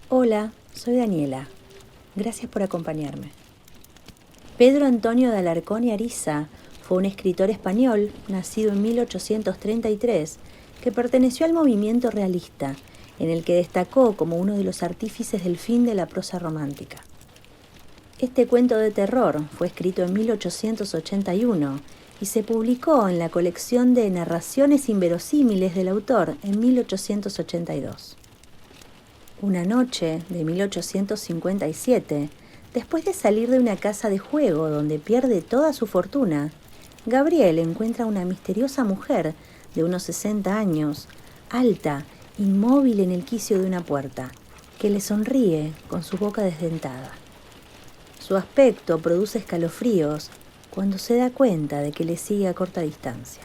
Hola, soy Daniela. Gracias por acompañarme. Pedro Antonio de Alarcón y Ariza fue un escritor español nacido en 1833 que perteneció al movimiento realista, en el que destacó como uno de los artífices del fin de la prosa romántica. Este cuento de terror fue escrito en 1881 y se publicó en la colección de Narraciones Inverosímiles del autor en 1882. Una noche de 1857, después de salir de una casa de juego donde pierde toda su fortuna, Gabriel encuentra a una misteriosa mujer de unos 60 años, alta, inmóvil en el quicio de una puerta, que le sonríe con su boca desdentada. Su aspecto produce escalofríos cuando se da cuenta de que le sigue a corta distancia.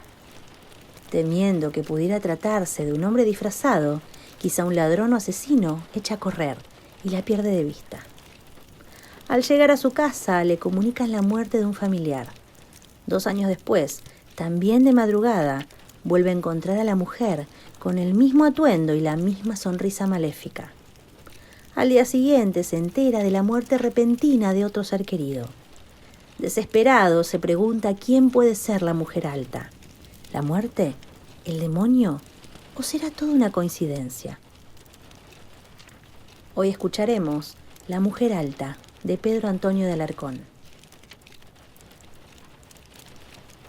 Temiendo que pudiera tratarse de un hombre disfrazado, quizá un ladrón o asesino, echa a correr y la pierde de vista. Al llegar a su casa, le comunican la muerte de un familiar. 2 años después, también de madrugada, vuelve a encontrar a la mujer con el mismo atuendo y la misma sonrisa maléfica. Al día siguiente se entera de la muerte repentina de otro ser querido. Desesperado, se pregunta quién puede ser la mujer alta. ¿La muerte? ¿El demonio? ¿O será toda una coincidencia? Hoy escucharemos La mujer alta, de Pedro Antonio de Alarcón.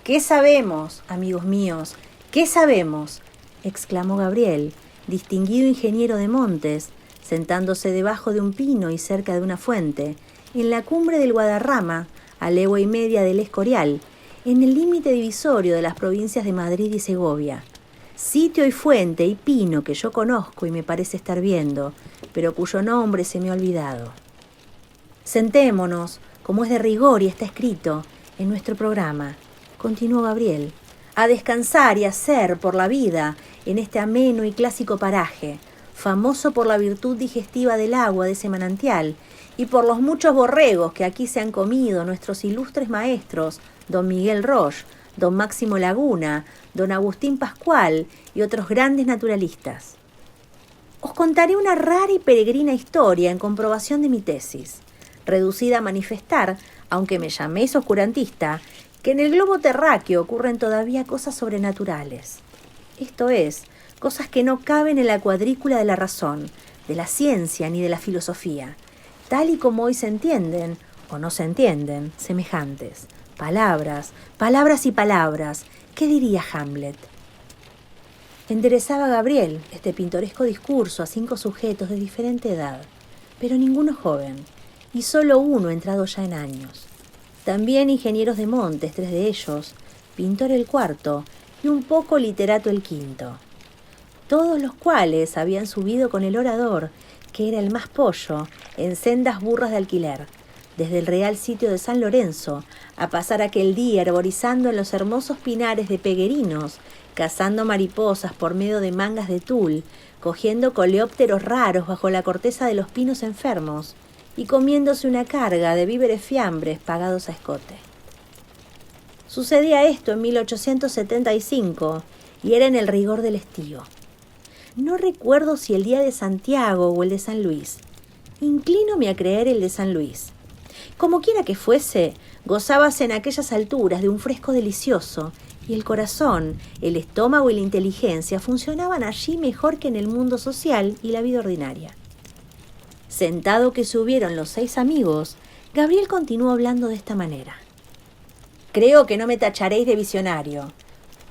¿Qué sabemos, amigos míos? ¿Qué sabemos?, exclamó Gabriel, distinguido ingeniero de montes, sentándose debajo de un pino y cerca de una fuente, en la cumbre del Guadarrama, a legua y media del Escorial, en el límite divisorio de las provincias de Madrid y Segovia. Sitio y fuente y pino que yo conozco y me parece estar viendo, pero cuyo nombre se me ha olvidado. Sentémonos, como es de rigor y está escrito en nuestro programa, continuó Gabriel, a descansar y a ser por la vida en este ameno y clásico paraje, famoso por la virtud digestiva del agua de ese manantial y por los muchos borregos que aquí se han comido nuestros ilustres maestros, don Miguel Roche, don Máximo Laguna, don Agustín Pascual y otros grandes naturalistas. Os contaré una rara y peregrina historia en comprobación de mi tesis, reducida a manifestar, aunque me llaméis oscurantista, que en el globo terráqueo ocurren todavía cosas sobrenaturales. Esto es, cosas que no caben en la cuadrícula de la razón, de la ciencia ni de la filosofía, tal y como hoy se entienden, o no se entienden, semejantes. Palabras, palabras y palabras. ¿Qué diría Hamlet? Enderezaba Gabriel este pintoresco discurso a 5 sujetos de diferente edad, pero ninguno joven, y solo uno entrado ya en años. También ingenieros de montes, 3 de ellos, pintor el 4 y un poco literato el 5. Todos los cuales habían subido con el orador, que era el más pollo, en sendas burras de alquiler, desde el real sitio de San Lorenzo, a pasar aquel día arborizando en los hermosos pinares de Peguerinos, cazando mariposas por medio de mangas de tul, cogiendo coleópteros raros bajo la corteza de los pinos enfermos y comiéndose una carga de víveres fiambres pagados a escote. Sucedía esto en 1875 y era en el rigor del estío. No recuerdo si el día de Santiago o el de San Luis. Inclínome a creer el de San Luis. Como quiera que fuese, gozábase en aquellas alturas de un fresco delicioso, y el corazón, el estómago y la inteligencia funcionaban allí mejor que en el mundo social y la vida ordinaria. Sentado que se hubieron los 6 amigos, Gabriel continuó hablando de esta manera. Creo que no me tacharéis de visionario.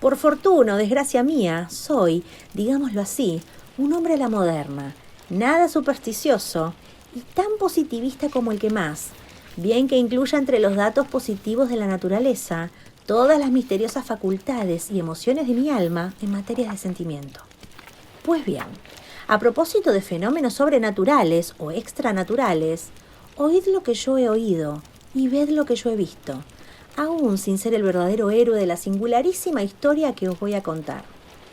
Por fortuna o desgracia mía, soy, digámoslo así, un hombre a la moderna, nada supersticioso y tan positivista como el que más, bien que incluya entre los datos positivos de la naturaleza todas las misteriosas facultades y emociones de mi alma en materia de sentimiento. Pues bien, a propósito de fenómenos sobrenaturales o extranaturales, oíd lo que yo he oído y ved lo que yo he visto, aún sin ser el verdadero héroe de la singularísima historia que os voy a contar.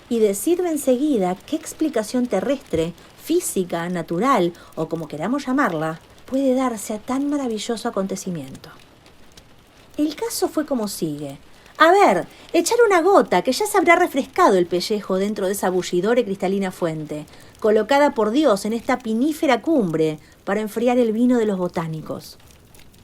Y decidme enseguida qué explicación terrestre, física, natural o como queramos llamarla, puede darse a tan maravilloso acontecimiento. El caso fue como sigue. A ver, echar una gota, que ya se habrá refrescado el pellejo dentro de esa bullidora y cristalina fuente, colocada por Dios en esta pinífera cumbre para enfriar el vino de los botánicos.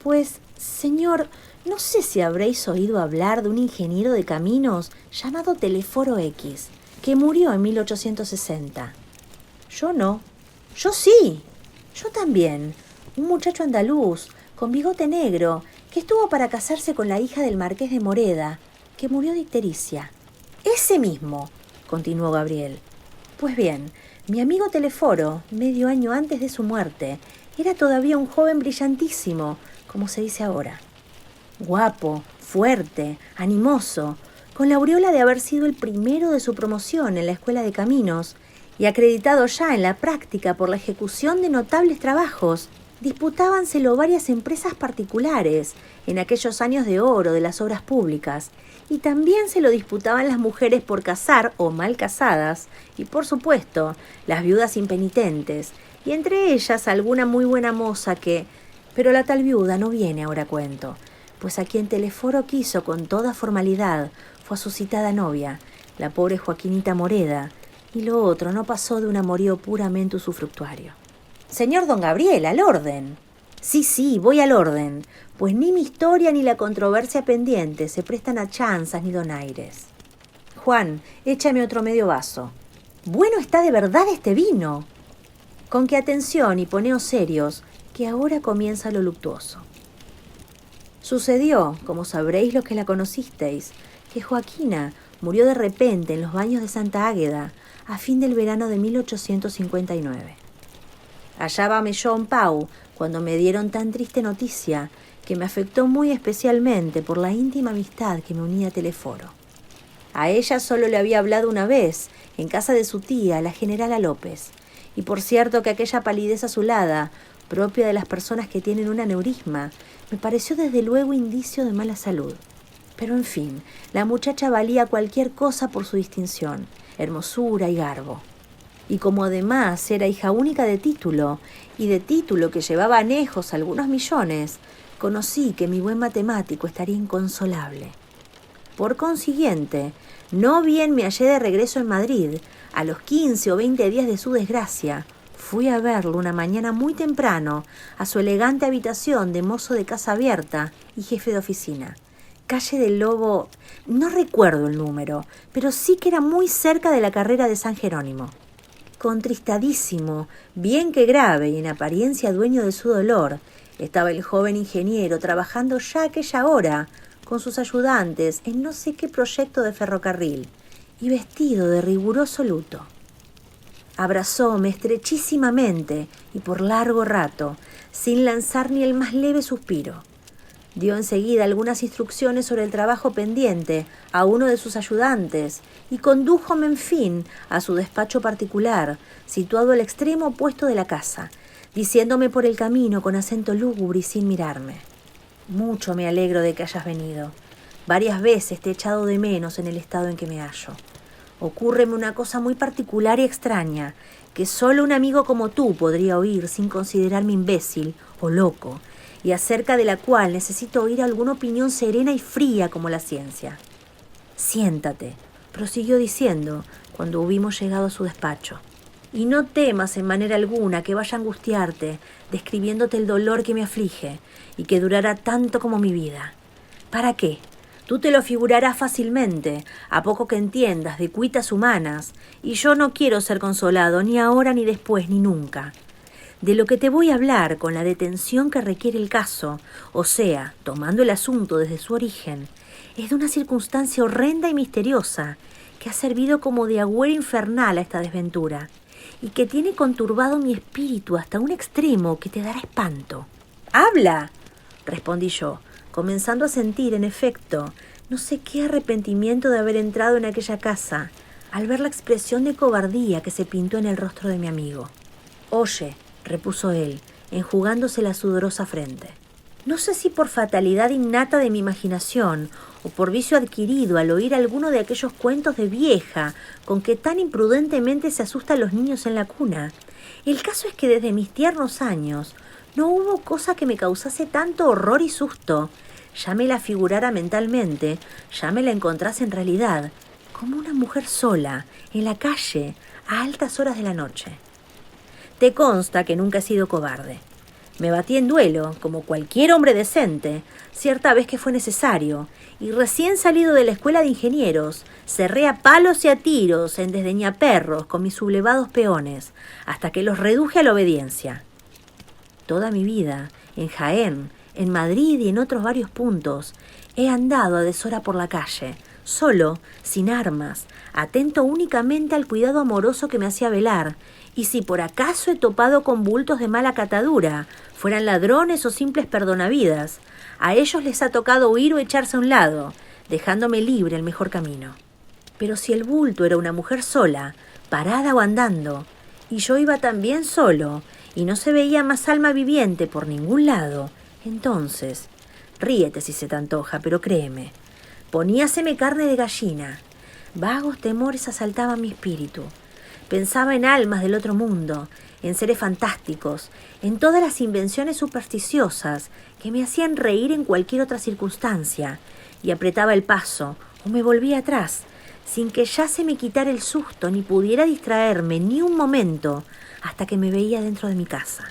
Pues, señor, no sé si habréis oído hablar de un ingeniero de caminos llamado Telesforo X, que murió en 1860. Yo no. Yo sí. Yo también. Un muchacho andaluz, con bigote negro, que estuvo para casarse con la hija del marqués de Moreda, que murió de ictericia. Ese mismo, continuó Gabriel. Pues bien, mi amigo Telesforo, medio año antes de su muerte, era todavía un joven brillantísimo, como se dice ahora. Guapo, fuerte, animoso, con la aureola de haber sido el primero de su promoción en la escuela de caminos y acreditado ya en la práctica por la ejecución de notables trabajos. Disputábanselo varias empresas particulares en aquellos años de oro de las obras públicas, y también se lo disputaban las mujeres por casar o mal casadas, y por supuesto las viudas impenitentes, y entre ellas alguna muy buena moza que... Pero la tal viuda no viene ahora a cuento, pues a quien Telesforo quiso con toda formalidad fue a su citada novia, la pobre Joaquinita Moreda, y lo otro no pasó de un amorío puramente usufructuario. Señor don Gabriel, al orden. Sí, voy al orden, pues ni mi historia ni la controversia pendiente se prestan a chanzas ni donaires. Juan, échame otro medio vaso. Bueno está de verdad este vino. Con qué atención y poneos serios, que ahora comienza lo luctuoso. Sucedió, como sabréis los que la conocisteis, que Joaquina murió de repente en los baños de Santa Águeda a fin del verano de 1859. Hallábame yo en Pau cuando me dieron tan triste noticia que me afectó muy especialmente por la íntima amistad que me unía a Telesforo. A ella solo le había hablado una vez, en casa de su tía, la generala López, y por cierto que aquella palidez azulada, propia de las personas que tienen un aneurisma, me pareció desde luego indicio de mala salud. Pero en fin, la muchacha valía cualquier cosa por su distinción, hermosura y garbo. Y como además era hija única de título, y de título que llevaba anejos algunos millones, conocí que mi buen matemático estaría inconsolable. Por consiguiente, no bien me hallé de regreso en Madrid, a los 15 o 20 días de su desgracia, fui a verlo una mañana muy temprano a su elegante habitación de mozo de casa abierta y jefe de oficina. Calle del Lobo, no recuerdo el número, pero sí que era muy cerca de la carrera de San Jerónimo. Contristadísimo, bien que grave y en apariencia dueño de su dolor, estaba el joven ingeniero trabajando ya aquella hora con sus ayudantes en no sé qué proyecto de ferrocarril y vestido de riguroso luto. Abrazóme estrechísimamente y por largo rato, sin lanzar ni el más leve suspiro. Dio enseguida algunas instrucciones sobre el trabajo pendiente a uno de sus ayudantes y condújome, en fin, a su despacho particular, situado al extremo opuesto de la casa, diciéndome por el camino con acento lúgubre y sin mirarme: mucho me alegro de que hayas venido. Varias veces te he echado de menos en el estado en que me hallo. Ocúrreme una cosa muy particular y extraña, que solo un amigo como tú podría oír sin considerarme imbécil o loco, y acerca de la cual necesito oír alguna opinión serena y fría como la ciencia. Siéntate, prosiguió diciendo, cuando hubimos llegado a su despacho, y no temas en manera alguna que vaya a angustiarte, describiéndote el dolor que me aflige, y que durará tanto como mi vida. ¿Para qué? Tú te lo figurarás fácilmente, a poco que entiendas de cuitas humanas, y yo no quiero ser consolado ni ahora ni después ni nunca. De lo que te voy a hablar con la detención que requiere el caso, o sea, tomando el asunto desde su origen, es de una circunstancia horrenda y misteriosa que ha servido como de agüero infernal a esta desventura y que tiene conturbado mi espíritu hasta un extremo que te dará espanto. ¡Habla!, respondí yo, comenzando a sentir, en efecto, no sé qué arrepentimiento de haber entrado en aquella casa al ver la expresión de cobardía que se pintó en el rostro de mi amigo. «Oye», repuso él, enjugándose la sudorosa frente. No sé si por fatalidad innata de mi imaginación o por vicio adquirido al oír alguno de aquellos cuentos de vieja con que tan imprudentemente se asustan los niños en la cuna. El caso es que desde mis tiernos años no hubo cosa que me causase tanto horror y susto, ya me la figurara mentalmente, ya me la encontrase en realidad, como una mujer sola, en la calle, a altas horas de la noche. Te consta que nunca he sido cobarde. Me batí en duelo, como cualquier hombre decente, cierta vez que fue necesario, y recién salido de la escuela de ingenieros, cerré a palos y a tiros en desdeñaperros con mis sublevados peones, hasta que los reduje a la obediencia. Toda mi vida, en Jaén, en Madrid y en otros varios puntos, he andado a deshora por la calle, solo, sin armas, atento únicamente al cuidado amoroso que me hacía velar, y si por acaso he topado con bultos de mala catadura, fueran ladrones o simples perdonavidas, a ellos les ha tocado huir o echarse a un lado, dejándome libre el mejor camino. Pero si el bulto era una mujer sola, parada o andando, y yo iba también solo, y no se veía más alma viviente por ningún lado, entonces, ríete si se te antoja, pero créeme, poníaseme carne de gallina. Vagos temores asaltaban mi espíritu. Pensaba en almas del otro mundo, en seres fantásticos, en todas las invenciones supersticiosas que me hacían reír en cualquier otra circunstancia, y apretaba el paso o me volvía atrás, sin que ya se me quitara el susto ni pudiera distraerme ni un momento hasta que me veía dentro de mi casa.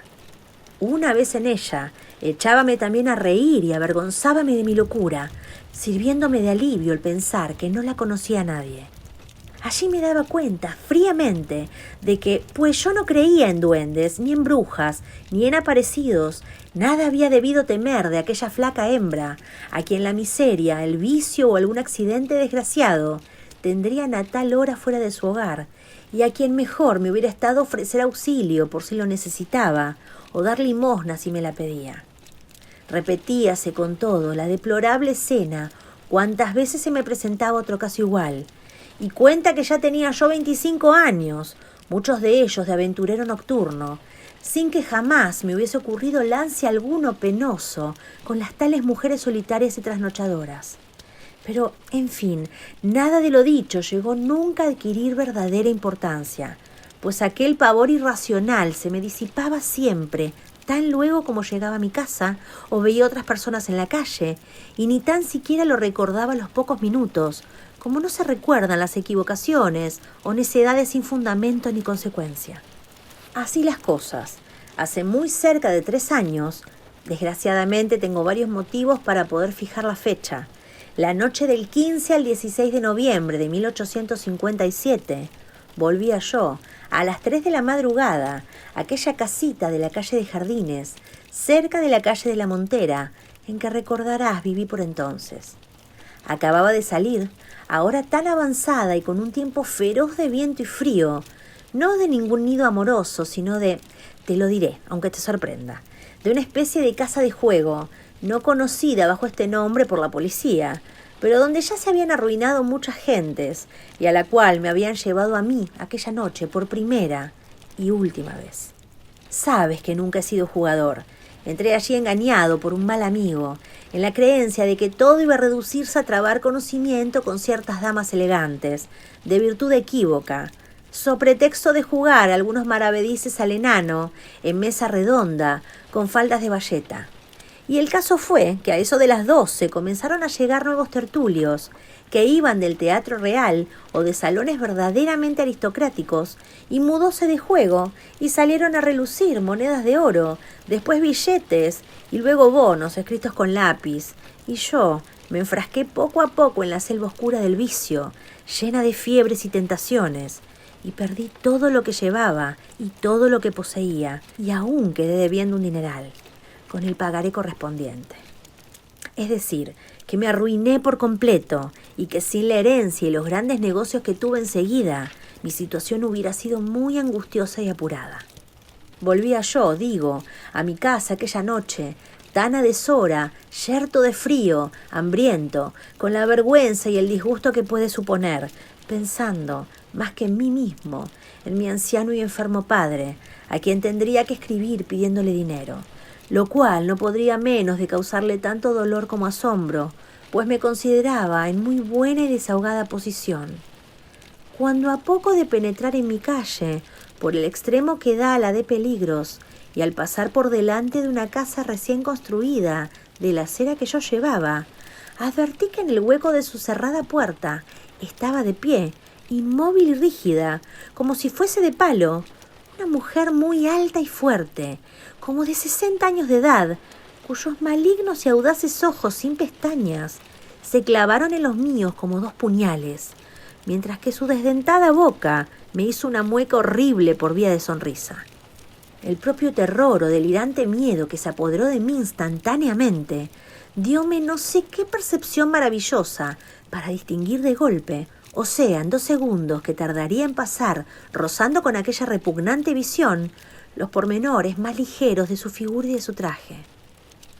Una vez en ella, echábame también a reír y avergonzábame de mi locura, sirviéndome de alivio el pensar que no la conocía a nadie. Allí me daba cuenta, fríamente, de que, pues yo no creía en duendes, ni en brujas, ni en aparecidos, nada había debido temer de aquella flaca hembra, a quien la miseria, el vicio o algún accidente desgraciado tendrían a tal hora fuera de su hogar, y a quien mejor me hubiera estado ofrecer auxilio por si lo necesitaba, o dar limosna si me la pedía. Repetíase con todo la deplorable escena cuantas veces se me presentaba otro caso igual, y cuenta que ya tenía yo 25 años, muchos de ellos de aventurero nocturno, sin que jamás me hubiese ocurrido lance alguno penoso con las tales mujeres solitarias y trasnochadoras. Pero, en fin, nada de lo dicho llegó nunca a adquirir verdadera importancia, pues aquel pavor irracional se me disipaba siempre, tan luego como llegaba a mi casa o veía otras personas en la calle, y ni tan siquiera lo recordaba a los pocos minutos, como no se recuerdan las equivocaciones o necedades sin fundamento ni consecuencia. Así las cosas. Hace muy cerca de 3 años, desgraciadamente tengo varios motivos para poder fijar la fecha, la noche del 15 al 16 de noviembre de 1857, volvía yo, a las 3 de la madrugada, a aquella casita de la calle de Jardines, cerca de la calle de la Montera, en que recordarás viví por entonces. Acababa de salir, ahora tan avanzada y con un tiempo feroz de viento y frío, no de ningún nido amoroso, sino de, te lo diré, aunque te sorprenda, de una especie de casa de juego, no conocida bajo este nombre por la policía, pero donde ya se habían arruinado muchas gentes, y a la cual me habían llevado a mí aquella noche por primera y última vez. Sabes que nunca he sido jugador. Entré allí engañado por un mal amigo, en la creencia de que todo iba a reducirse a trabar conocimiento con ciertas damas elegantes, de virtud equívoca, so pretexto de jugar algunos maravedices al enano, en mesa redonda, con faldas de bayeta. Y el caso fue que a eso de las 12 comenzaron a llegar nuevos tertulios, que iban del teatro real o de salones verdaderamente aristocráticos, y mudóse de juego, y salieron a relucir monedas de oro, después billetes, y luego bonos escritos con lápiz, y yo me enfrasqué poco a poco en la selva oscura del vicio, llena de fiebres y tentaciones, y perdí todo lo que llevaba y todo lo que poseía, y aún quedé debiendo un dineral, con el pagaré correspondiente. Es decir, que me arruiné por completo y que sin la herencia y los grandes negocios que tuve enseguida, mi situación hubiera sido muy angustiosa y apurada. Volvía yo, digo, a mi casa aquella noche, tan a deshora, yerto de frío, hambriento, con la vergüenza y el disgusto que puede suponer, pensando, más que en mí mismo, en mi anciano y enfermo padre, a quien tendría que escribir pidiéndole dinero, lo cual no podría menos de causarle tanto dolor como asombro, pues me consideraba en muy buena y desahogada posición. Cuando a poco de penetrar en mi calle, por el extremo que da a la de Peligros, y al pasar por delante de una casa recién construida, de la acera que yo llevaba, advertí que en el hueco de su cerrada puerta estaba de pie, inmóvil y rígida, como si fuese de palo, una mujer muy alta y fuerte, como de 60 años de edad, cuyos malignos y audaces ojos sin pestañas se clavaron en los míos como dos puñales, mientras que su desdentada boca me hizo una mueca horrible por vía de sonrisa. El propio terror o delirante miedo que se apoderó de mí instantáneamente dióme no sé qué percepción maravillosa para distinguir de golpe, o sea, en 2 segundos que tardaría en pasar rozando con aquella repugnante visión, los pormenores más ligeros de su figura y de su traje.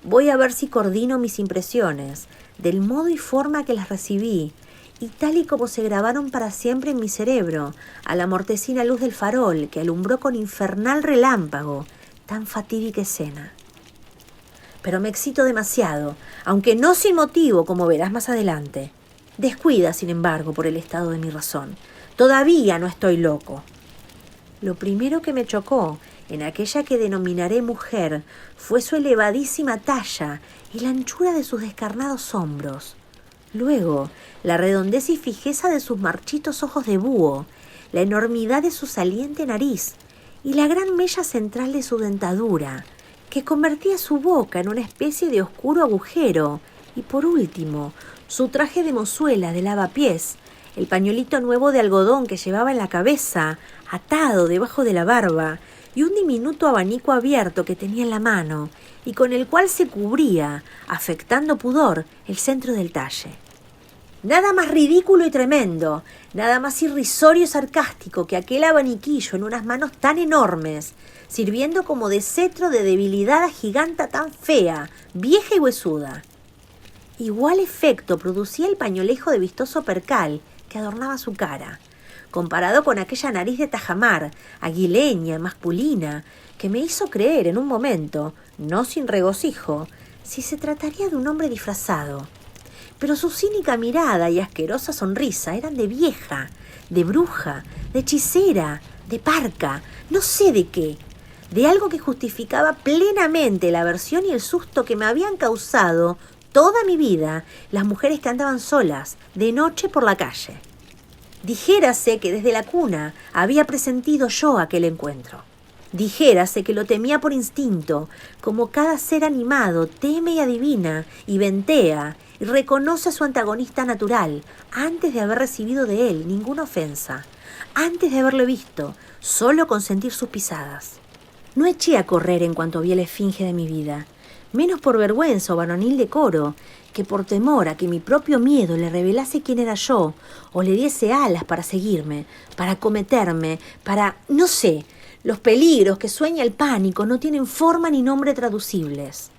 Voy a ver si coordino mis impresiones, del modo y forma que las recibí, y tal y como se grabaron para siempre en mi cerebro, a la mortecina luz del farol que alumbró con infernal relámpago tan fatídica escena. Pero me excito demasiado, aunque no sin motivo, como verás más adelante. Descuida, sin embargo, por el estado de mi razón. Todavía no estoy loco. Lo primero que me chocó en aquella que denominaré mujer fue su elevadísima talla y la anchura de sus descarnados hombros. Luego, la redondez y fijeza de sus marchitos ojos de búho, la enormidad de su saliente nariz y la gran mella central de su dentadura, que convertía su boca en una especie de oscuro agujero, y por último, su traje de mozuela de lavapiés, el pañuelito nuevo de algodón que llevaba en la cabeza, atado debajo de la barba, y un diminuto abanico abierto que tenía en la mano, y con el cual se cubría, afectando pudor, el centro del talle. Nada más ridículo y tremendo, nada más irrisorio y sarcástico que aquel abaniquillo en unas manos tan enormes, sirviendo como de cetro de debilidad a giganta tan fea, vieja y huesuda. Igual efecto producía el pañolejo de vistoso percal que adornaba su cara, comparado con aquella nariz de tajamar, aguileña, masculina, que me hizo creer en un momento, no sin regocijo, si se trataría de un hombre disfrazado. Pero su cínica mirada y asquerosa sonrisa eran de vieja, de bruja, de hechicera, de parca, no sé de qué, de algo que justificaba plenamente la aversión y el susto que me habían causado toda mi vida las mujeres que andaban solas, de noche por la calle. Dijérase que desde la cuna había presentido yo aquel encuentro. Dijérase que lo temía por instinto, como cada ser animado teme y adivina, y ventea, y reconoce a su antagonista natural, antes de haber recibido de él ninguna ofensa, antes de haberle visto, solo con sentir sus pisadas. No eché a correr en cuanto vi la esfinge de mi vida, menos por vergüenza o varonil decoro, que por temor a que mi propio miedo le revelase quién era yo, o le diese alas para seguirme, para acometerme, para, no sé, los peligros que sueña el pánico no tienen forma ni nombre traducibles.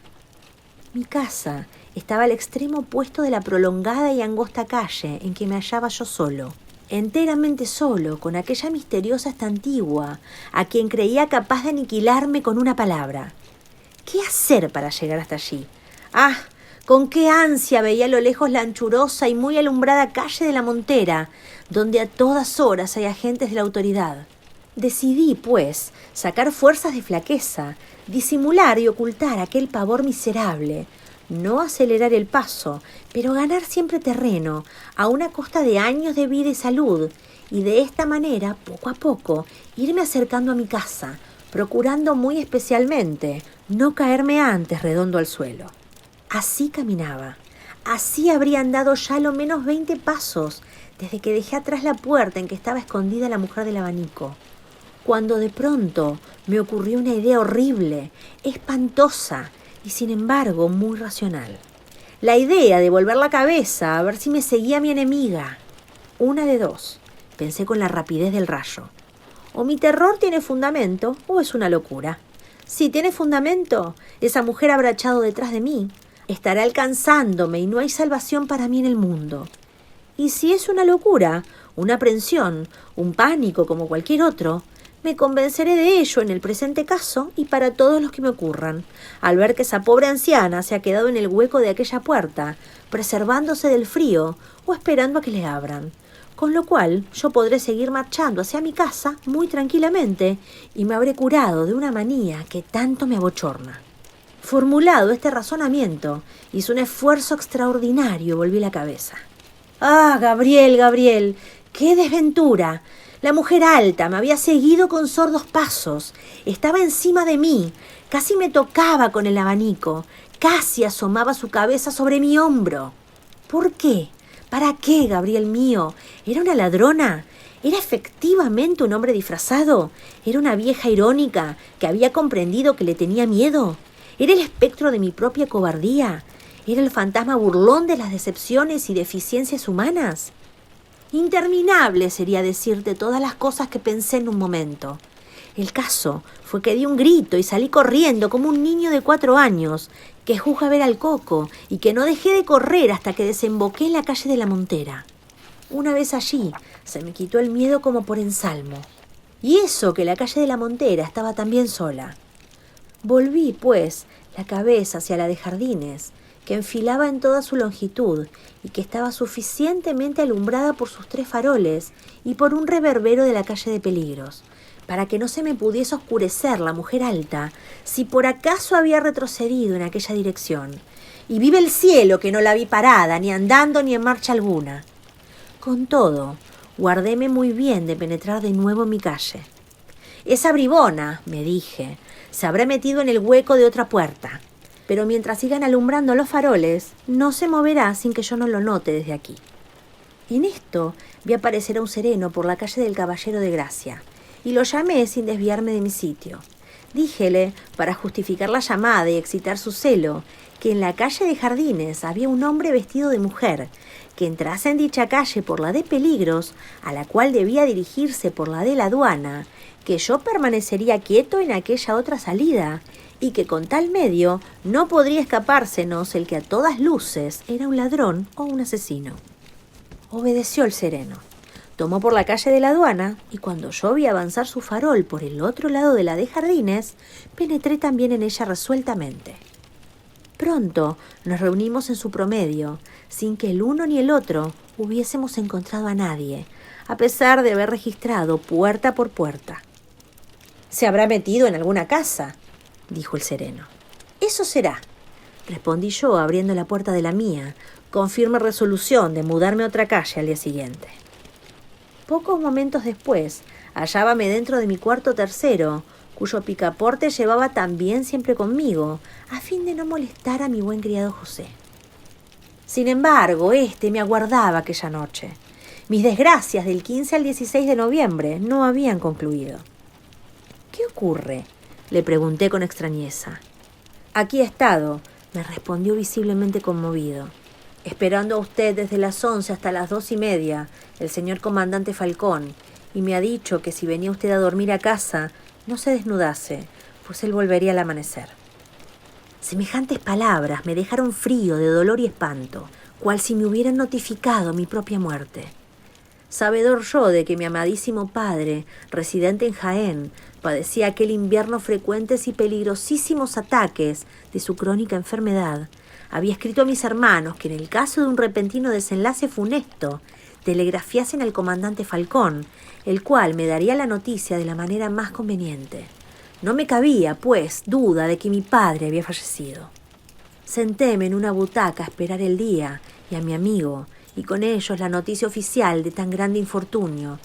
Mi casa estaba al extremo opuesto de la prolongada y angosta calle en que me hallaba yo solo, enteramente solo, con aquella misteriosa estantigua, a quien creía capaz de aniquilarme con una palabra. ¿Qué hacer para llegar hasta allí? ¡Ah! Con qué ansia veía a lo lejos la anchurosa y muy alumbrada calle de la Montera, donde a todas horas hay agentes de la autoridad. Decidí, pues, sacar fuerzas de flaqueza, disimular y ocultar aquel pavor miserable, no acelerar el paso, pero ganar siempre terreno, a una costa de años de vida y salud, y de esta manera, poco a poco, irme acercando a mi casa, procurando muy especialmente no caerme antes redondo al suelo. Así caminaba. Así habría andado ya lo menos 20 pasos desde que dejé atrás la puerta en que estaba escondida la mujer del abanico, cuando de pronto me ocurrió una idea horrible, espantosa y sin embargo muy racional. La idea de volver la cabeza a ver si me seguía mi enemiga. Una de dos, pensé con la rapidez del rayo. O mi terror tiene fundamento o es una locura. Si tiene fundamento, esa mujer habrá echado detrás de mí, estará alcanzándome y no hay salvación para mí en el mundo. Y si es una locura, una aprensión, un pánico como cualquier otro, me convenceré de ello en el presente caso y para todos los que me ocurran, al ver que esa pobre anciana se ha quedado en el hueco de aquella puerta, preservándose del frío o esperando a que le abran. Con lo cual yo podré seguir marchando hacia mi casa muy tranquilamente y me habré curado de una manía que tanto me abochorna. Formulado este razonamiento, hice un esfuerzo extraordinario y volví la cabeza. ¡Ah, Gabriel, Gabriel! ¡Qué desventura! La mujer alta me había seguido con sordos pasos. Estaba encima de mí. Casi me tocaba con el abanico. Casi asomaba su cabeza sobre mi hombro. ¿Por qué? ¿Para qué, Gabriel mío? ¿Era una ladrona? ¿Era efectivamente un hombre disfrazado? ¿Era una vieja irónica que había comprendido que le tenía miedo? ¿Era el espectro de mi propia cobardía? ¿Era el fantasma burlón de las decepciones y deficiencias humanas? Interminable sería decirte todas las cosas que pensé en un momento. El caso fue que di un grito y salí corriendo como un niño de 4 años, que juzga ver al coco y que no dejé de correr hasta que desemboqué en la calle de la Montera. Una vez allí, se me quitó el miedo como por ensalmo. Y eso que la calle de la Montera estaba también sola. Volví, pues, la cabeza hacia la de Jardines, que enfilaba en toda su longitud y que estaba suficientemente alumbrada por sus 3 faroles y por un reverbero de la calle de Peligros, para que no se me pudiese oscurecer la mujer alta si por acaso había retrocedido en aquella dirección. Y vive el cielo que no la vi parada, ni andando ni en marcha alguna. Con todo, guardéme muy bien de penetrar de nuevo en mi calle. Esa bribona, me dije, se habrá metido en el hueco de otra puerta, pero mientras sigan alumbrando los faroles, no se moverá sin que yo no lo note desde aquí. En esto vi aparecer a un sereno por la calle del Caballero de Gracia, y lo llamé sin desviarme de mi sitio. Díjele, para justificar la llamada y excitar su celo, que en la calle de Jardines había un hombre vestido de mujer, que entrase en dicha calle por la de Peligros, a la cual debía dirigirse por la de la aduana, que yo permanecería quieto en aquella otra salida, y que con tal medio no podría escapársenos el que a todas luces era un ladrón o un asesino. Obedeció el sereno. Tomó por la calle de la aduana, y cuando yo vi avanzar su farol por el otro lado de la de Jardines, penetré también en ella resueltamente. Pronto nos reunimos en su promedio, sin que el uno ni el otro hubiésemos encontrado a nadie, a pesar de haber registrado puerta por puerta. «¿Se habrá metido en alguna casa?», dijo el sereno. «Eso será», respondí yo, abriendo la puerta de la mía, con firme resolución de mudarme a otra calle al día siguiente. Pocos momentos después, hallábame dentro de mi cuarto tercero, cuyo picaporte llevaba también siempre conmigo, a fin de no molestar a mi buen criado José. Sin embargo, éste me aguardaba aquella noche. Mis desgracias del 15 al 16 de noviembre no habían concluido. «¿Qué ocurre?», le pregunté con extrañeza. «Aquí he estado», me respondió visiblemente conmovido, «esperando a usted desde las 11 hasta las 2:30, el señor comandante Falcón, y me ha dicho que si venía usted a dormir a casa, no se desnudase, pues él volvería al amanecer». Semejantes palabras me dejaron frío de dolor y espanto, cual si me hubieran notificado mi propia muerte. Sabedor yo de que mi amadísimo padre, residente en Jaén, padecía aquel invierno frecuentes y peligrosísimos ataques de su crónica enfermedad, había escrito a mis hermanos que en el caso de un repentino desenlace funesto, telegrafiasen al comandante Falcón, el cual me daría la noticia de la manera más conveniente. No me cabía, pues, duda de que mi padre había fallecido. Sentéme en una butaca a esperar el día y a mi amigo, y con ellos la noticia oficial de tan grande infortunio,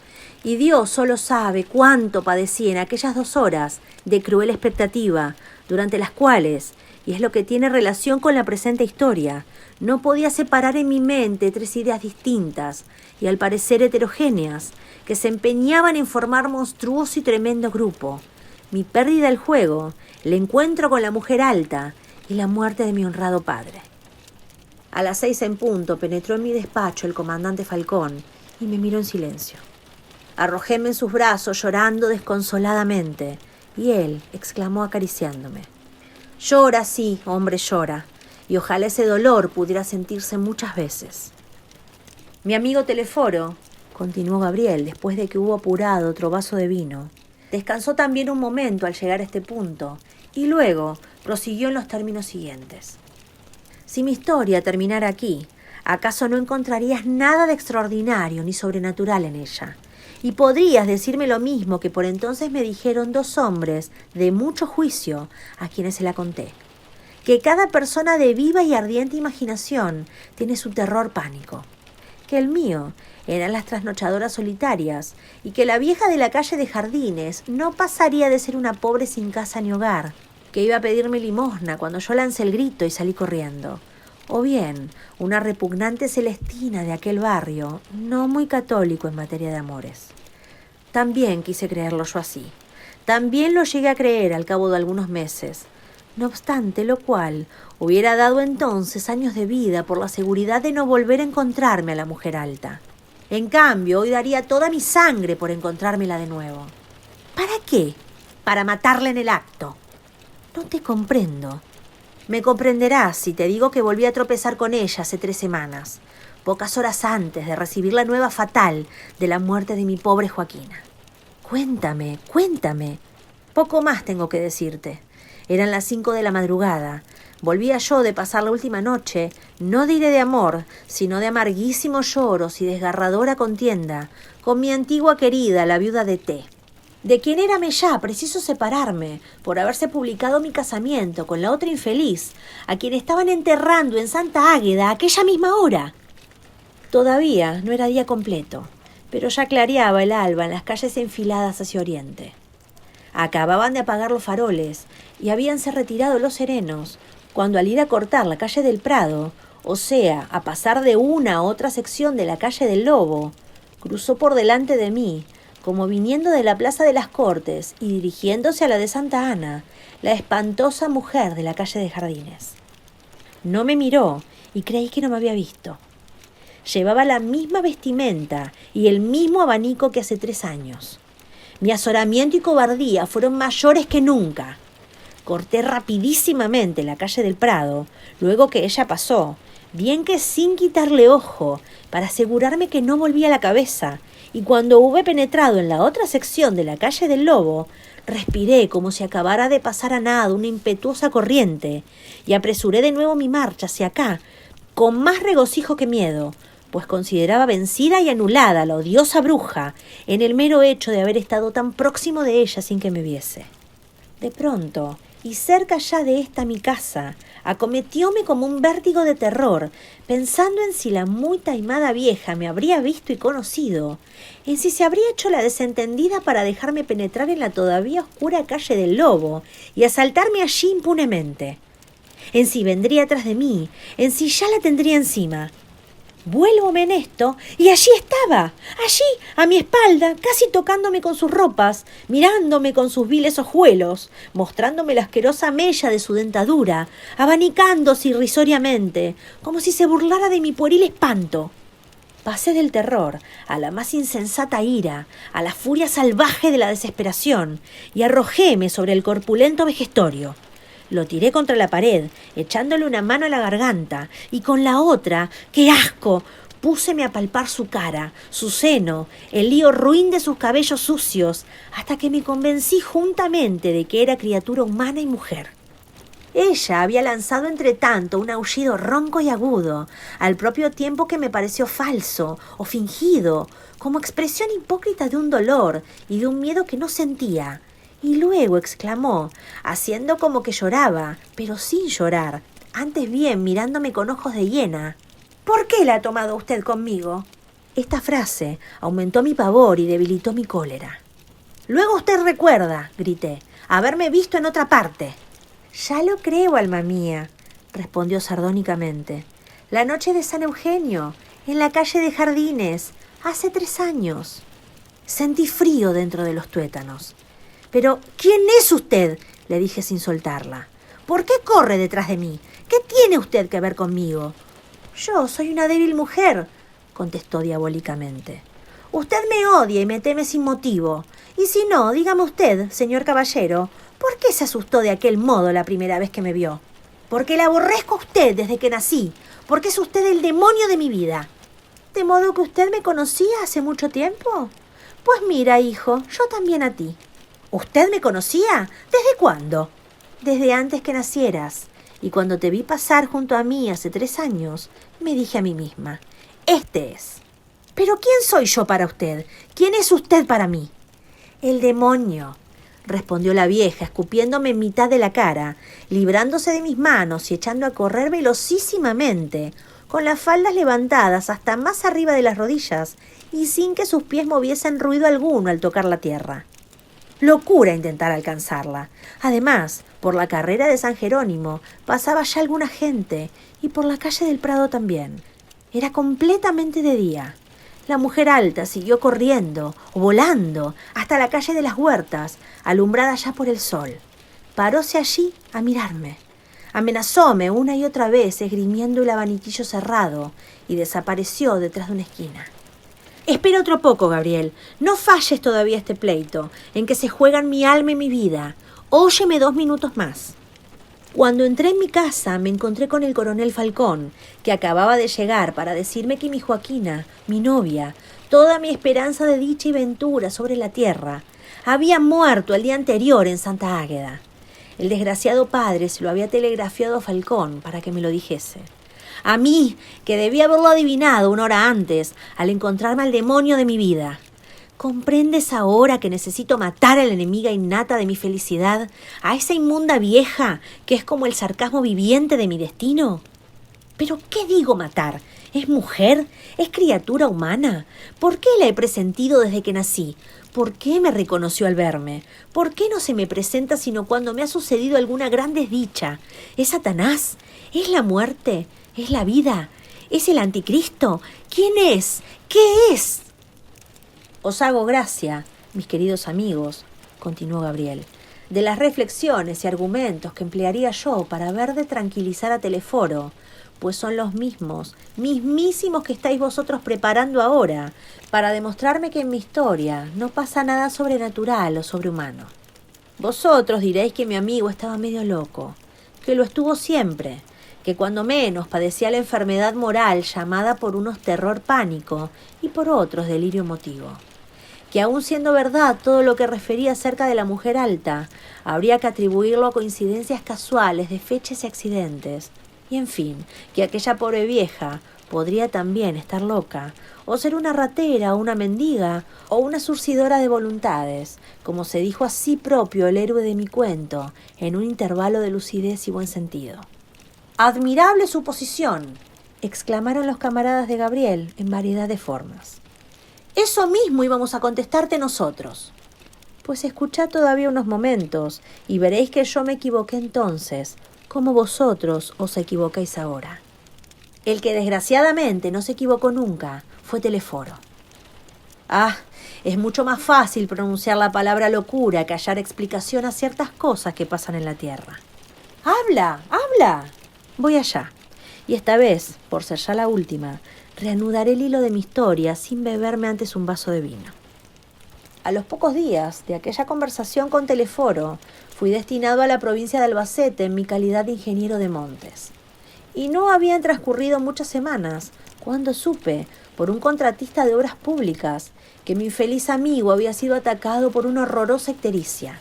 y Dios solo sabe cuánto padecí en aquellas 2 horas de cruel expectativa, durante las cuales, y es lo que tiene relación con la presente historia, no podía separar en mi mente 3 ideas distintas, y al parecer heterogéneas, que se empeñaban en formar monstruoso y tremendo grupo: mi pérdida del juego, el encuentro con la mujer alta y la muerte de mi honrado padre. A las 6 en punto penetró en mi despacho el comandante Falcón y me miró en silencio. Arrojóme en sus brazos llorando desconsoladamente, y él exclamó acariciándome: «Llora, sí, hombre, llora, y ojalá ese dolor pudiera sentirse muchas veces». Mi amigo Teleforo, continuó Gabriel después de que hubo apurado otro vaso de vino, descansó también un momento al llegar a este punto, y luego prosiguió en los términos siguientes: «Si mi historia terminara aquí, ¿acaso no encontrarías nada de extraordinario ni sobrenatural en ella? Y podrías decirme lo mismo que por entonces me dijeron 2 hombres de mucho juicio a quienes se la conté. que cada persona de viva y ardiente imaginación tiene su terror pánico, que el mío eran las trasnochadoras solitarias y que la vieja de la calle de Jardines no pasaría de ser una pobre sin casa ni hogar, que iba a pedirme limosna cuando yo lancé el grito y salí corriendo, o bien una repugnante Celestina de aquel barrio, no muy católico en materia de amores. También quise creerlo yo así. También lo llegué a creer al cabo de algunos meses. No obstante lo cual, hubiera dado entonces años de vida por la seguridad de no volver a encontrarme a la mujer alta. En cambio, hoy daría toda mi sangre por encontrármela de nuevo. ¿Para qué? Para matarla en el acto. No te comprendo. Me comprenderás si te digo que volví a tropezar con ella hace 3 semanas, pocas horas antes de recibir la nueva fatal de la muerte de mi pobre Joaquina. Cuéntame. Poco más tengo que decirte. Eran las 5 de la madrugada. Volvía yo de pasar la última noche, no diré de amor, sino de amarguísimos lloros y desgarradora contienda, con mi antigua querida, la viuda de T, de quien érame ya preciso separarme por haberse publicado mi casamiento con la otra infeliz, a quien estaban enterrando en Santa Águeda aquella misma hora. Todavía no era día completo, pero ya clareaba el alba en las calles enfiladas hacia oriente. Acababan de apagar los faroles y habíanse retirado los serenos, cuando al ir a cortar la calle del Prado, o sea, a pasar de una a otra sección de la calle del Lobo, cruzó por delante de mí, como viniendo de la Plaza de las Cortes y dirigiéndose a la de Santa Ana, la espantosa mujer de la calle de Jardines. No me miró y creí que no me había visto. Llevaba la misma vestimenta y el mismo abanico que hace 3 años. Mi azoramiento y cobardía fueron mayores que nunca. Corté rapidísimamente la calle del Prado, luego que ella pasó, bien que sin quitarle ojo, para asegurarme que no volvía la cabeza, y cuando hube penetrado en la otra sección de la calle del Lobo, respiré como si acabara de pasar a nado una impetuosa corriente, y apresuré de nuevo mi marcha hacia acá, con más regocijo que miedo, pues consideraba vencida y anulada la odiosa bruja en el mero hecho de haber estado tan próximo de ella sin que me viese. De pronto, y cerca ya de esta mi casa, acometióme como un vértigo de terror, pensando en si la muy taimada vieja me habría visto y conocido, en si se habría hecho la desentendida para dejarme penetrar en la todavía oscura calle del Lobo y asaltarme allí impunemente, en si vendría tras de mí, en si ya la tendría encima. Vuélvome en esto, y allí estaba, allí, a mi espalda, casi tocándome con sus ropas, mirándome con sus viles ojuelos, mostrándome la asquerosa mella de su dentadura, abanicándose irrisoriamente, como si se burlara de mi pueril espanto. Pasé del terror a la más insensata ira, a la furia salvaje de la desesperación, y arrojéme sobre el corpulento vejestorio. Lo tiré contra la pared, echándole una mano a la garganta, y con la otra, ¡qué asco!, púseme a palpar su cara, su seno, el lío ruin de sus cabellos sucios, hasta que me convencí juntamente de que era criatura humana y mujer. Ella había lanzado entre tanto un aullido ronco y agudo, al propio tiempo que me pareció falso o fingido, como expresión hipócrita de un dolor y de un miedo que no sentía. Y luego exclamó, haciendo como que lloraba, pero sin llorar, antes bien mirándome con ojos de hiena: ¿Por qué la ha tomado usted conmigo? Esta frase aumentó mi pavor y debilitó mi cólera. Luego usted recuerda, grité, haberme visto en otra parte. Ya lo creo, alma mía, respondió sardónicamente. La noche de San Eugenio, en la calle de Jardines, hace 3 años. Sentí frío dentro de los tuétanos. «Pero, ¿quién es usted?», le dije sin soltarla. «¿Por qué corre detrás de mí? ¿Qué tiene usted que ver conmigo?». «Yo soy una débil mujer», contestó diabólicamente. «Usted me odia y me teme sin motivo. Y si no, dígame usted, señor caballero, ¿por qué se asustó de aquel modo la primera vez que me vio? Porque la aborrezco a usted desde que nací, porque es usted el demonio de mi vida». «¿De modo que usted me conocía hace mucho tiempo?». «Pues mira, hijo, yo también a ti». «¿Usted me conocía? ¿Desde cuándo?». «Desde antes que nacieras. Y cuando te vi pasar junto a mí hace 3 años, me dije a mí misma: este es». «¿Pero quién soy yo para usted? ¿Quién es usted para mí?». «El demonio». respondió la vieja, escupiéndome en mitad de la cara, librándose de mis manos y echando a correr velocísimamente, con las faldas levantadas hasta más arriba de las rodillas y sin que sus pies moviesen ruido alguno al tocar la tierra. Locura intentar alcanzarla. Además, por la carrera de San Jerónimo pasaba ya alguna gente y por la calle del Prado también. Era completamente de día. La mujer alta siguió corriendo o volando hasta la calle de las Huertas, alumbrada ya por el sol. Paróse allí a mirarme. Amenazóme una y otra vez esgrimiendo el abanitillo cerrado y desapareció detrás de una esquina. Espera otro poco, Gabriel. No falles todavía este pleito, en que se juegan mi alma y mi vida. Óyeme 2 minutos más. Cuando entré en mi casa me encontré con el coronel Falcón, que acababa de llegar para decirme que mi Joaquina, mi novia, toda mi esperanza de dicha y ventura sobre la tierra, había muerto el día anterior en Santa Águeda. El desgraciado padre se lo había telegrafiado a Falcón para que me lo dijese. A mí, que debía haberlo adivinado 1 hora antes, al encontrarme al demonio de mi vida. ¿Comprendes ahora que necesito matar a la enemiga innata de mi felicidad, a esa inmunda vieja que es como el sarcasmo viviente de mi destino? ¿Pero qué digo matar? ¿Es mujer? ¿Es criatura humana? ¿Por qué la he presentido desde que nací? ¿Por qué me reconoció al verme? ¿Por qué no se me presenta sino cuando me ha sucedido alguna gran desdicha? ¿Es Satanás? ¿Es la muerte? ¿Es la vida? ¿Es el anticristo? ¿Quién es? ¿Qué es? Os hago gracia, mis queridos amigos, continuó Gabriel, de las reflexiones y argumentos que emplearía yo para ver de tranquilizar a Teleforo, pues son los mismísimos que estáis vosotros preparando ahora, para demostrarme que en mi historia no pasa nada sobrenatural o sobrehumano. Vosotros diréis que mi amigo estaba medio loco, que lo estuvo siempre, que cuando menos padecía la enfermedad moral llamada por unos terror pánico y por otros delirio emotivo. Que aun siendo verdad todo lo que refería acerca de la mujer alta, habría que atribuirlo a coincidencias casuales de fechas y accidentes, y en fin, que aquella pobre vieja podría también estar loca, o ser una ratera o una mendiga, o una surcidora de voluntades, como se dijo a sí propio el héroe de mi cuento, en un intervalo de lucidez y buen sentido. «¡Admirable suposición!», exclamaron los camaradas de Gabriel en variedad de formas. «Eso mismo íbamos a contestarte nosotros». «Pues escuchad todavía unos momentos y veréis que yo me equivoqué entonces, como vosotros os equivocáis ahora. El que desgraciadamente no se equivocó nunca fue Teleforo». «Ah, es mucho más fácil pronunciar la palabra locura que hallar explicación a ciertas cosas que pasan en la tierra». «¡Habla, habla!». «Voy allá, y esta vez, por ser ya la última, reanudaré el hilo de mi historia sin beberme antes un vaso de vino». A los pocos días de aquella conversación con Teleforo, fui destinado a la provincia de Albacete en mi calidad de ingeniero de montes. Y no habían transcurrido muchas semanas cuando supe, por un contratista de obras públicas, que mi infeliz amigo había sido atacado por una horrorosa ictericia,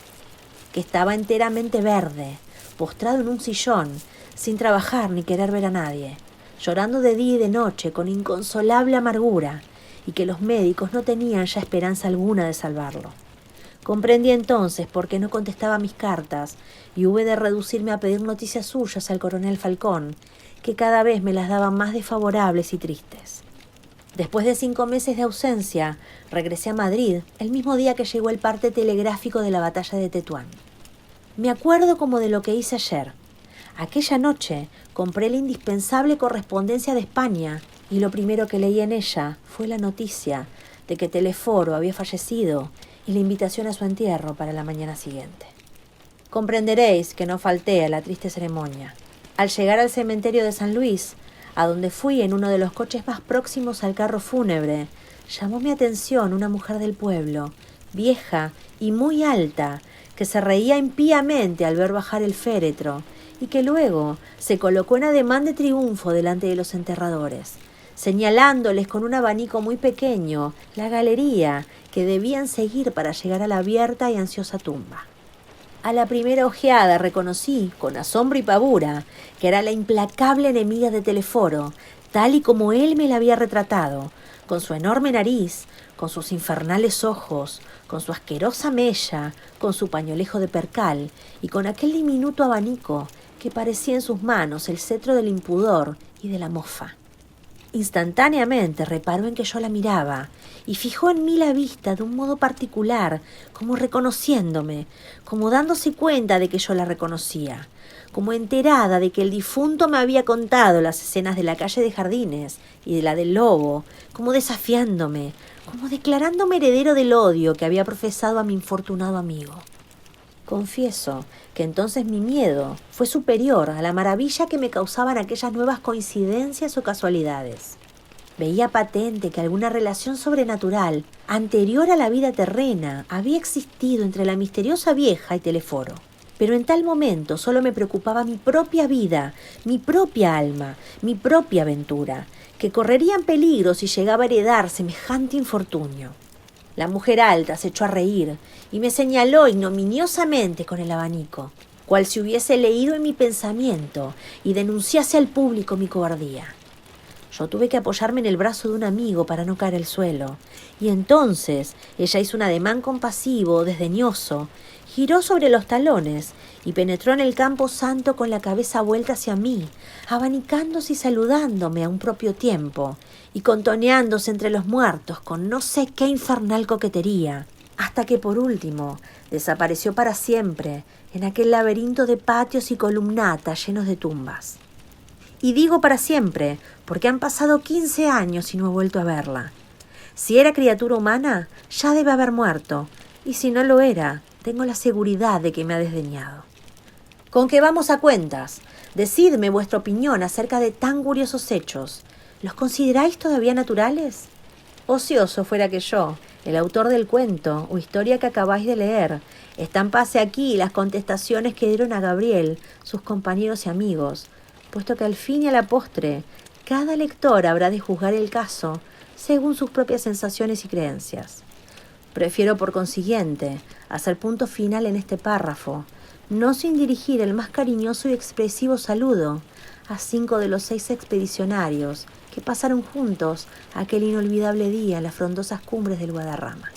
que estaba enteramente verde, postrado en un sillón, sin trabajar ni querer ver a nadie, llorando de día y de noche con inconsolable amargura, y que los médicos no tenían ya esperanza alguna de salvarlo. Comprendí entonces por qué no contestaba mis cartas y hube de reducirme a pedir noticias suyas al coronel Falcón, que cada vez me las daba más desfavorables y tristes. Después de 5 meses de ausencia, regresé a Madrid el mismo día que llegó el parte telegráfico de la batalla de Tetuán. Me acuerdo como de lo que hice ayer. Aquella noche compré la indispensable correspondencia de España y lo primero que leí en ella fue la noticia de que Teleforo había fallecido y la invitación a su entierro para la mañana siguiente. Comprenderéis que no falté a la triste ceremonia. Al llegar al cementerio de San Luis, a donde fui en uno de los coches más próximos al carro fúnebre, llamó mi atención una mujer del pueblo, vieja y muy alta, que se reía impíamente al ver bajar el féretro y que luego se colocó en ademán de triunfo delante de los enterradores, señalándoles con un abanico muy pequeño la galería que debían seguir para llegar a la abierta y ansiosa tumba. A la primera ojeada reconocí, con asombro y pavura, que era la implacable enemiga de Teleforo, tal y como él me la había retratado, con su enorme nariz, con sus infernales ojos, con su asquerosa mella, con su pañolejo de percal y con aquel diminuto abanico que parecía en sus manos el cetro del impudor y de la mofa. Instantáneamente reparó en que yo la miraba y fijó en mí la vista de un modo particular, como reconociéndome, como dándose cuenta de que yo la reconocía, como enterada de que el difunto me había contado las escenas de la calle de Jardines y de la del Lobo, como desafiándome, como declarándome heredero del odio que había profesado a mi infortunado amigo. Confieso que entonces mi miedo fue superior a la maravilla que me causaban aquellas nuevas coincidencias o casualidades. Veía patente que alguna relación sobrenatural, anterior a la vida terrena, había existido entre la misteriosa vieja y Teleforo. Pero en tal momento solo me preocupaba mi propia vida, mi propia alma, mi propia aventura, que correrían peligro si llegaba a heredar semejante infortunio. La mujer alta se echó a reír y me señaló ignominiosamente con el abanico, cual si hubiese leído en mi pensamiento y denunciase al público mi cobardía. Yo tuve que apoyarme en el brazo de un amigo para no caer al suelo, y entonces ella hizo un ademán compasivo, desdeñoso, giró sobre los talones y penetró en el campo santo con la cabeza vuelta hacia mí, abanicándose y saludándome a un propio tiempo, y contoneándose entre los muertos con no sé qué infernal coquetería, hasta que por último desapareció para siempre en aquel laberinto de patios y columnatas llenos de tumbas. Y digo para siempre, porque han pasado 15 años y no he vuelto a verla. Si era criatura humana, ya debe haber muerto, y si no lo era, tengo la seguridad de que me ha desdeñado. ¿Con qué vamos a cuentas? Decidme vuestra opinión acerca de tan curiosos hechos. ¿Los consideráis todavía naturales? Ocioso fuera que yo, el autor del cuento o historia que acabáis de leer, estampase aquí las contestaciones que dieron a Gabriel, sus compañeros y amigos, puesto que al fin y a la postre, cada lector habrá de juzgar el caso según sus propias sensaciones y creencias. Prefiero, por consiguiente, hacer punto final en este párrafo, no sin dirigir el más cariñoso y expresivo saludo a 5 de los 6 expedicionarios que pasaron juntos aquel inolvidable día en las frondosas cumbres del Guadarrama.